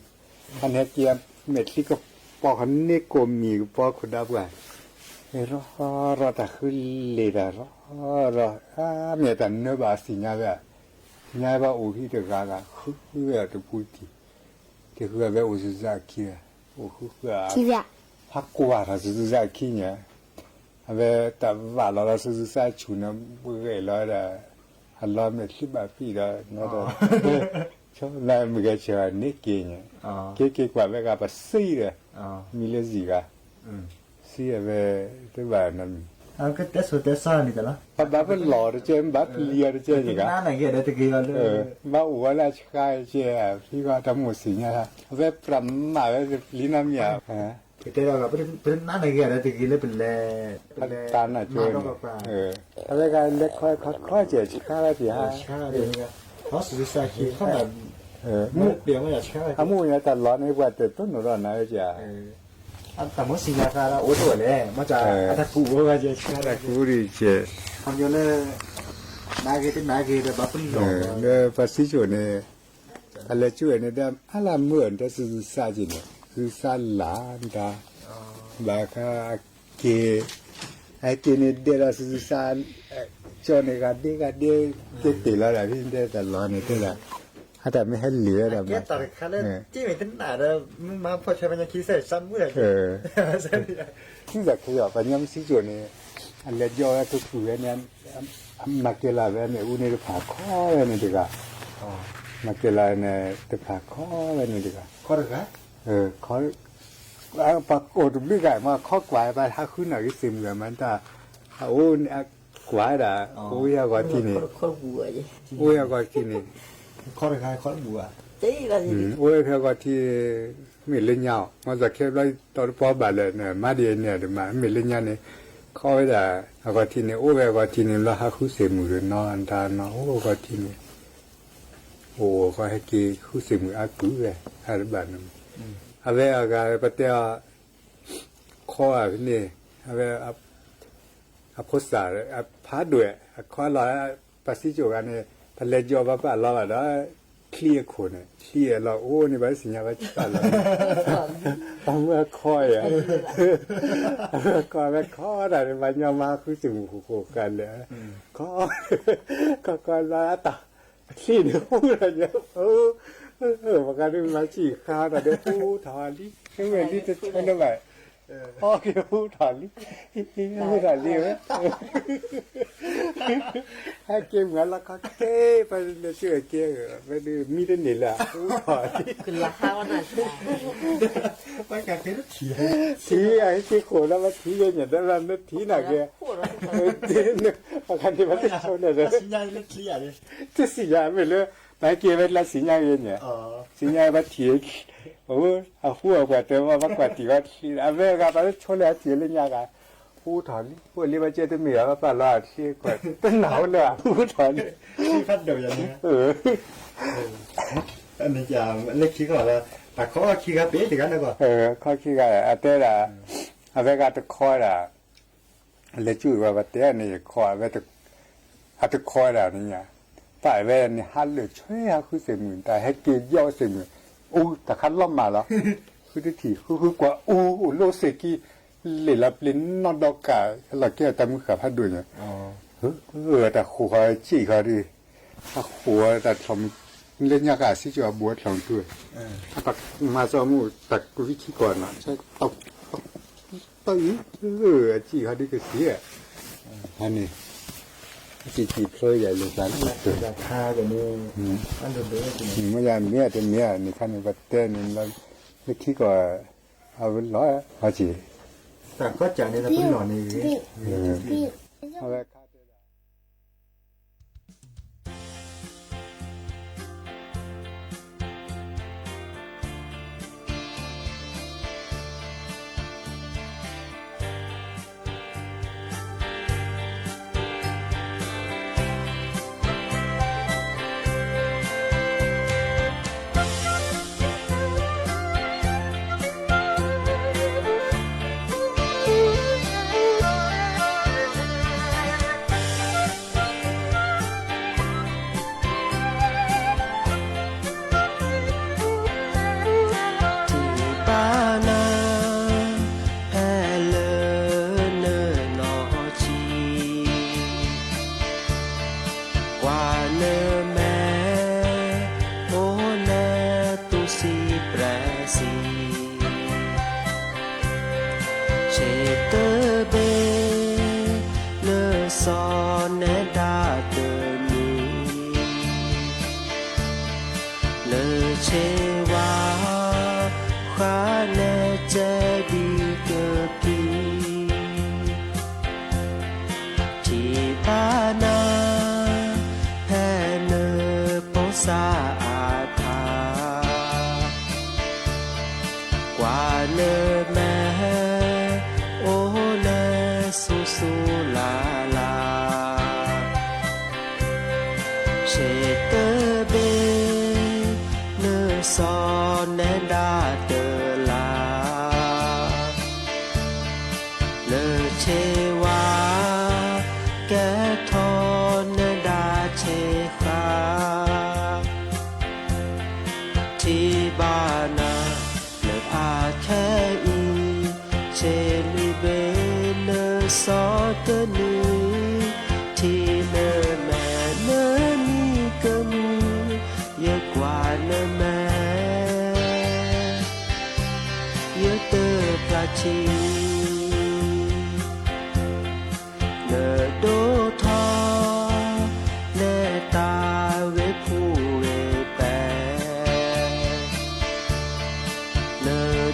anh hết kia mệt li cái bỏ hắn nê cô mì bỏ cô đáp qua rồi ta khứ lì rồi mẹ ta nữa bà xì nhà bà ủ khi được gà khứ ở từ bụi thì khứ ở ủ ra kia ủ khứ ở hắc quả là ra kia nhá về ta vả là ra chủ nó bữa là hành lo mẹ khi bà phi đó nó đó cho lại một cái chờ nét kia nhá cái quả về gà bà xì rồi mi lấy gì cả xí về cái bà nằm cái tết sao này đó bà vẫn lò được chơi bà lia được chơi gì cả này kia để tự kia bà uống là khai chơi khi qua trong một xí nha về làm mà về lý nam nhà cái tết đó bên này kia để tự kia lấy bên lề tan là chơi về cái lấy khai chơi khai là gì ha khó xử sao khi không là mua điều mà khai mua nhà ta lò này qua từ tốt nữa này chứ ta muốn xin ra là ô tô này mà chả ta cụ cái gì ta cụ đi chơi còn giờ là nãy cái là bắp lò nè bác sĩ chỗ này là chỗ này đã làm mượn đã sử sa gì nè sử sa lá đã bà cái này để là sử sa cho này cái tỷ lệ là cái đây là lò này tức làแต่ไม่ให้เหลือแล้ว cái tờ khai lên chỉ mình tính là đó mà phải cho mình khi sẽ sắm bữaที่จะขยับไปย้ำสิจุดนี้อันเล็กย่อยก็คือเนี่ยมาเกล่าเนี่ยอุนี่จะผ่าข้อเนี่ยดีกว่ามาเกล่าเนี่ยจะผ่าข้อเนี่ยดีกว่า ข้อหรือไงข้อปากโอดบิ๊กไก่มาข้อกวายไปถ้าขึ้นหน่อยก็ซิมกันมันแต่โอ้เนี่ยกวายด่ะโอ้ยกว่าที่นี่โอ้ยกว่าที่นี่ข้อหรือไงข้อบัว โอ้ยเพื่อก็ที่มีเล่นยาวมาจากแค่ไรตอนพ่อบาดเลยเนี่ยมาเดียเนี่ยเดี๋ยวมามีเล่นยาวเนี่ยเขาไว้แต่ก็ที่นี่โอ้ยก็ที่นี่เราหาคู่เสียมือนอนตาเนาะโอ้ก็ที่นี่โอ้ก็ให้กีคู่เสียมืออากูเลยฮาร์บันนั่นเอาไว้อาการปะเตะข้ออะไรนี่เอาไว้อาพุทธาพาด้วยข้อร้อยภาษีโจกันเนี่ยทะเลจอบ้าบ้าเราอะเนาะท เคลียร์คนเคลียร์เราโอ้นี่บ้านสิญญาว่าตัดเราต้องเมื่อคอยก่อนแม่ข้อแต่ในบ้านยามาคือสิ่งคู่กันเลยก็ลาตาขี้เดือดพูดอะไรเนี่ยประกันมาฉีกขาแต่เดี๋ยวพูดถอนดิไม่เหมือนที่จะใช้ได้ไหมพ่อเกี่ยวพูดถอนดิพูดถอนดิไหมให้เกมงั้นแล้วก็เก้ไปเชื่อเก้ไปดูมีได้หนิล่ะพูดถอนดิคือราคาวันไหนไปกันเท่าทีไอ้ที่โขนแล้วมาทีเนี่ยได้แล้วนั่นทีหนักเลยทีนึงประกันที่มันจะชนเลยสัญญาณเล็กเคลียร์เลยจะสัญญาณไม่เลยแต่เกี่ยวกับละสัญญาณเนี่ยสัญญาณมาทีโอ้เอาหัวกว่าเติมว่ากว่าทีว่าทีอ่ะแม่ก็ไปชนแล้วทีเล่นยากอ่ะพูดถอนพูดรีบเจอตัวเมียก็ปลาลาที่กว่าต้นหนาวเลยพูดถอนที่พัดเดียวอย่างนี้อันนี้จะเล็กขี้ก่อนแล้วแต่ข้อขี้ก็เป๊ะดีกันนะก่อนข้อขี้ก็อาเต้ละอาเวก็ตะข้อละเล็กจู่ว่าเต้นี่ข้ออาเวตะอาตะข้อละนี่แต่เวนี่ฮัลเลยช่วยคือเสียหมื่นแต่ให้เกี่ยวเสียหมื่นอู้แต่คันล่อมมาแล้วคือที่ถี่คือกว่าอู้โลเซกี้เหลือปลิ้นนอนดอกกาเราเกี่ยวแต่มือขาพัดดุเนี่ยแต่หัวจี้เขาดิหัวแต่ทำเล่นยากาศที่จะบวชสองตัวตักมาซ้อมตักวิธีก่อนนะใช่เอาตื้อจี้เขาดิก็เสียอันนี้จีเพลย์ใหญ่เลยกันราคาแบบนี้อันเดิมๆจริงไม่ยามเนี่ยแต่เนี่ยนี่ขั้นในประเทศนี่เราวิธีก่อนเอาเป็นร้อยเอาจีแต่ก็จากในตะพื้นหน่อยนี่เอาไว้ค่าเท่าไหร่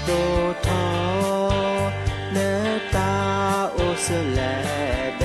โดทอเนตาโอเสแลแด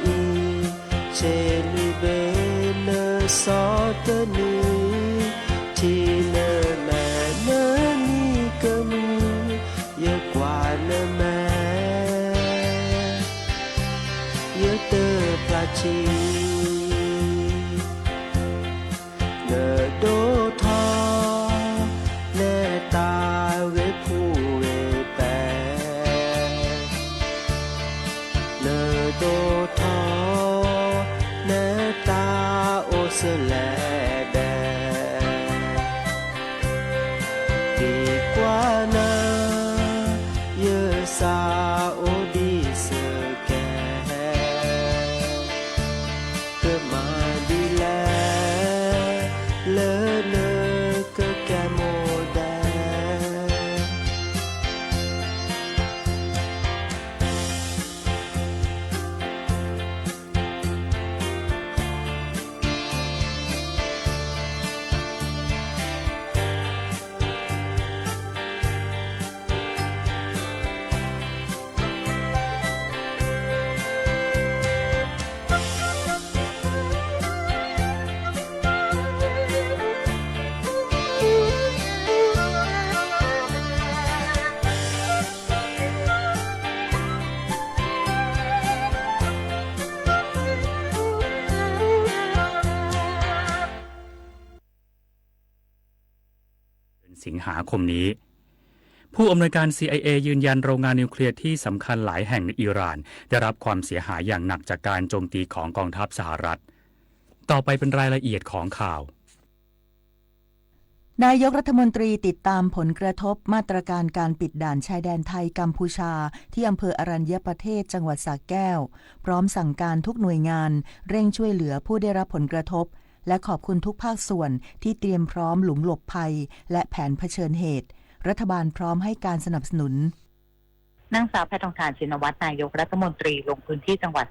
อีเชลิเบเนซอตนีที่เนแม่เนนี่ก็มีเยอะกว่าเนแม่เยอะเตอปลาชีเนโดทอแน่ตาเวผู้เวแปเนโดทอแน่ตาโอเสแลแบดีกว่านาเยอะซาโอดีเสแกก็มาดีแลเลอเนอก็แกโมแดสิงหาคมนี้ผู้อำนวยการ CIA ยืนยันโรงงานนิวเคลียร์ที่สำคัญหลายแห่งในอิหร่านได้รับความเสียหายอย่างหนักจากการโจมตีของกองทัพสหรัฐต่อไปเป็นรายละเอียดของข่าวนายกรัฐมนตรีติดตามผลกระทบมาตรการการปิดด่านชายแดนไทยกัมพูชาที่อำเภออรัญญประเทศจังหวัดสระแก้วพร้อมสั่งการทุกหน่วยงานเร่งช่วยเหลือผู้ได้รับผลกระทบและขอบคุณทุกภาคส่วนที่เตรียมพร้อมหลุมหลบภัยและแผนเผชิญเหตุรัฐบาลพร้อมให้การสนับสนุนนางสาวแพทองธาร ชินวัตรนายกรัฐมนตรีลงพื้นที่จังหวัด